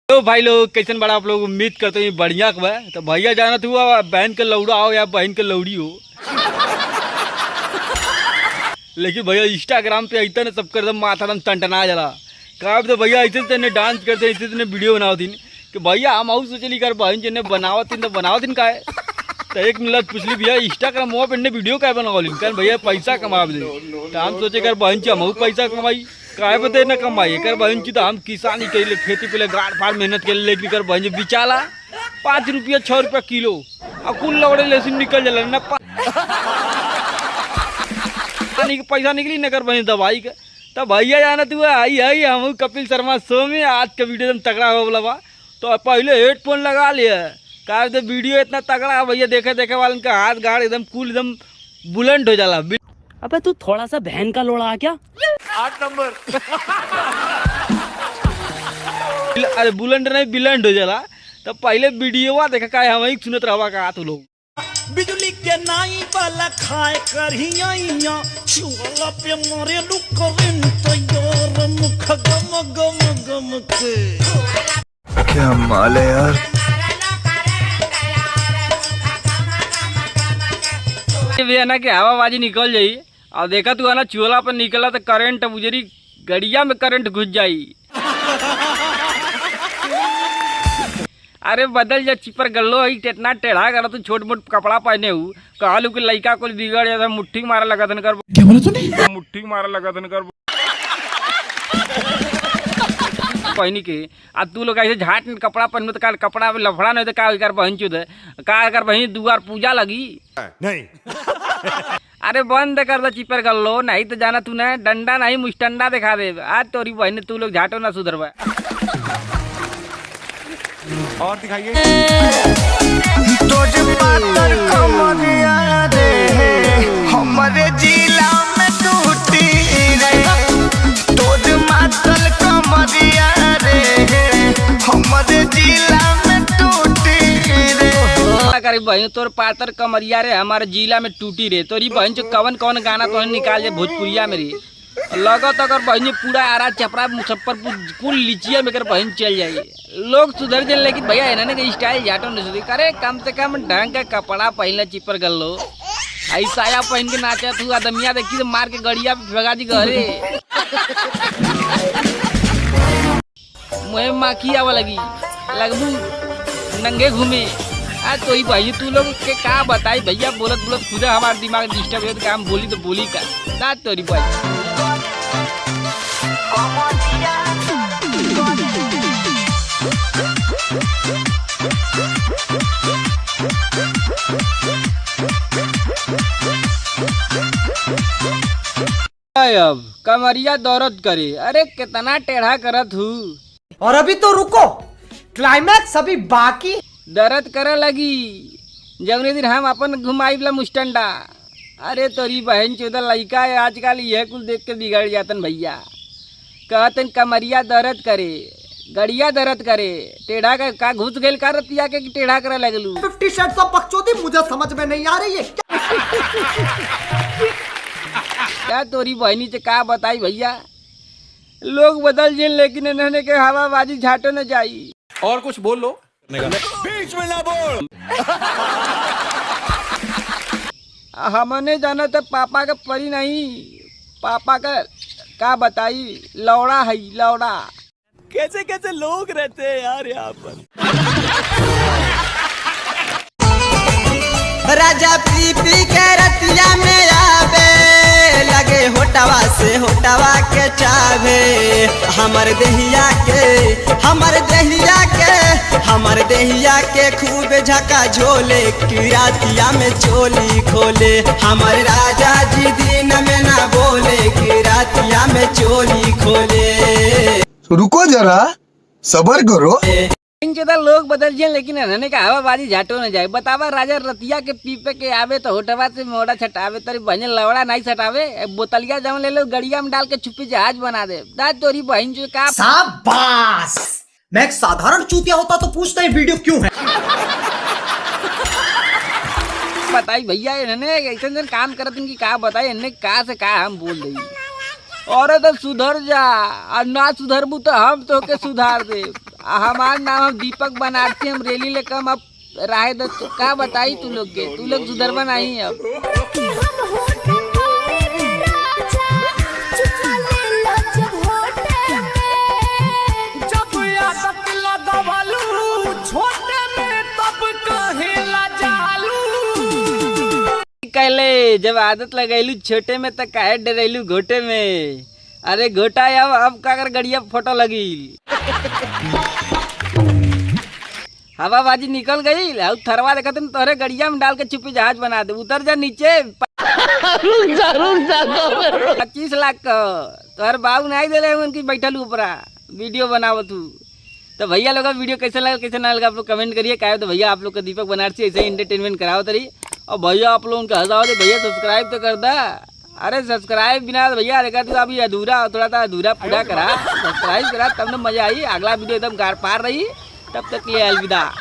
तो भाई लोग कैसन बड़ा आप लोग उम्मीद करते हैं बढ़िया का बा। तो भैया जाना हुआ बहन के लौड़ा हो या बहन के लौड़ी हो लेकिन भैया इंस्टाग्राम पे ऐसा ना सबके एकदम माथा एकदम टनटना जला कहा तो भैया ऐसे तेने डांस करते ऐसे तेने वीडियो बनाओ दिन कि भैया हम आऊ सोचली कर बहन जिन्हें बनावत तो बनावत दिन का है। तो एक मिनट पूछली भैया इंस्टाग्राम पे वीडियो क्या बनाओ कर भैया पैसा कमा दे। तो हम सोचे कर बहन ची हम पैसा कमाई काहे बते न कमाई कर बहन ची तो हम किसानी के लिए खेती पे गाड़ फाड़ मेहनत के लेकर कर बहन बिचाला 5 रुपया 6 रुपया किलो और कुल लौड़े लेसिन निकल जला न पैसा निकली न कर बहन दवाई का। तो भैया जाना तू आई हम कपिल शर्मा शो में आज का वीडियो एकदम तगड़ा हो बोला बा। तो पहले हेडफोन लगा लिया कहा तो वीडियो इतना तगड़ा है भैया देखे वाले का हाथ गाड़ एकदम कूल एकदम बुलंद हो जाला। अबे तू थोड़ा सा बहन का लोड़ा क्या 8 नंबर अरे बुलंद नहीं बिलंड हो जाला। तो पहले वीडियो देखा का हम ही सुनत रहा का तू लोग बिजली के नाई वाला खाए करहिया चुला पे मारे लू करंट यार मुख गम गम गम के क्या माल है यार। भैया ना कि हवाबाजी निकल जाई और देखा तू ना चूल्हा पर निकला तो करंट बुजरी गड़िया में करंट घुस जाई। अरे बदल जा चिपर गल्लो ही इतना टेढ़ा करा तू छोट मोट कपड़ा पहने हूँ कहलू कि लड़का को बिगड़ जाता मुट्ठी मारा लगा धन कर क्या बोला तूने मुट्ठी मारा लगा धन कर पहनी के आ तू लोग ऐसे झाट में कपड़ा पहनो तो कपड़ा में लफड़ा नहीं तो का कर बहन चुद का कर बहन दुआर पूजा लगी नहीं अरे बंद कर दो चिपर गल्लो नहीं तो जाना तू ना डंडा नहीं मुस्टंडा दिखा दे आज तोरी बहन तू लोग झाटो ना सुधरवा। और दिखाइए हमारे जिला में टूटी रे तोज मातल कमरिया रे हमारे जिला में टूटी रे। करे बहन तोर पातर कमरिया रे हमारे जिला में टूटी रे तोरी बहन जो कवन कौन गाना तो निकाल जे भोजपुरिया में रे लगत अगर बहन पूरा आरा चपड़ा मुजफ्फरपुर कुल लीचिया में कर बहन चल जाइए लोग सुधर जाए। लेकिन भैया इन्होंने के स्टाइल जाटो नहीं सुधी करे कम से कम ढंग का कपड़ा पहनले चिपर गल्लो ऐसा आया पहन के नाचा तू आदमिया देखी तो मार के गड़िया भगा दी घरे मुहे माखी आवा लगी लगबू नंगे घूमे आज तो ही भाई तू लोग के का बताई भैया बोलत बोलत खुदा हमारा दिमाग डिस्टर्ब हो काम बोली तो बोली का दाद तोरी भाई अब कमरिया दौरत करे अरे कितना टेढ़ा करत हूँ और अभी तो रुको क्लाइमैक्स अभी बाकी दर्द करे लगी जवने दिन हम अपन घुमाईला मुस्टंडा। अरे तोरी बहन चौदह लड़का है आजकल यह कुल देख के बिगड़ जातन भैया कहतन कमरिया दर्द करे गड़िया दर्द करे टेढ़ा का घुस गए का रतिया के टेढ़ा करे लगलू 50 शर्ट्स ऑफ बकचोदी मुझे समझ में नहीं आ रही है क्या तोरी बहनी से का बताई भैया लोग बदल जिन लेकिन इन्होंने के हवाबाजी झाटो न जाई। और कुछ बोल लो बीच में ना बोल हमने जाना तो पापा का परी नहीं पापा का बताई लौड़ा है लौड़ा। कैसे कैसे लोग रहते हैं यार यहाँ पर। राजा पी पी के रतिया में आवे लगे होटवा से होटवा के चावे हमर देहिया के खूब झका झोले किरातिया में चोली खोले हमर राजा जी दिन में ना बोले किरातिया में चोली खोले। रुको जरा सबर करो लोग बदल जाए लेकिन इन्होंने का हवाबाजी झाटो न जाए। बतावा राजा रतिया के पीपे के आवे तो होटवा से मोड़ा छटावे तरी बहन लवड़ा नहीं छटावे बोतलिया जाऊं ले लो गड़िया में डाल के छुपी जहाज बना दे दाद तोरी बहन जो का शाबाश। मैं एक साधारण चूतिया होता तो पूछता है वीडियो क्यों है बताई भैया इन्होंने ऐसे काम करत कि का बताई इन्हें का से का हम बोल रही और तो सुधर जा और ना सुधरबू तो हम तो के सुधार दे। हमार नाम हम दीपक बनारसी, हम रेली लेकर हम अब राय दो का बताई तू लोग के, तू लोग सुधरवा नहीं अब। कहले जब आदत लगैलू छोटे में तो काहे डरैलू घोटे में। अरे घोटा अब का कर गड़िया फोटो लगी हवाबाजी निकल गई। थरवा देखा तुम तोहरे गड़िया में डाल के चुपी जहाज बना दे। उतर जा नीचे। 25 लाख का तोहर बाबू नहीं दे रहे उनकी बैठल ऊपरा वीडियो बनाओ तू। तो भैया लोग वीडियो कैसे लगा कैसे ना लगा आप लोग कमेंट करिए। क्या तो भैया आप लोग का दीपक बनारसी ऐसे ही एंटरटेनमेंट कराओ तरी। और भैया आप लोग उनका हंसाओ दे भैया सब्सक्राइब तो कर दा। अरे सब्सक्राइब बिना भैया देखा तू अभी अधूरा थोड़ा सा अधूरा पूरा करा। सब्सक्राइब करा तब ना मजा आई। अगला वीडियो एकदम गार पार रही। तब तक के लिए अलविदा।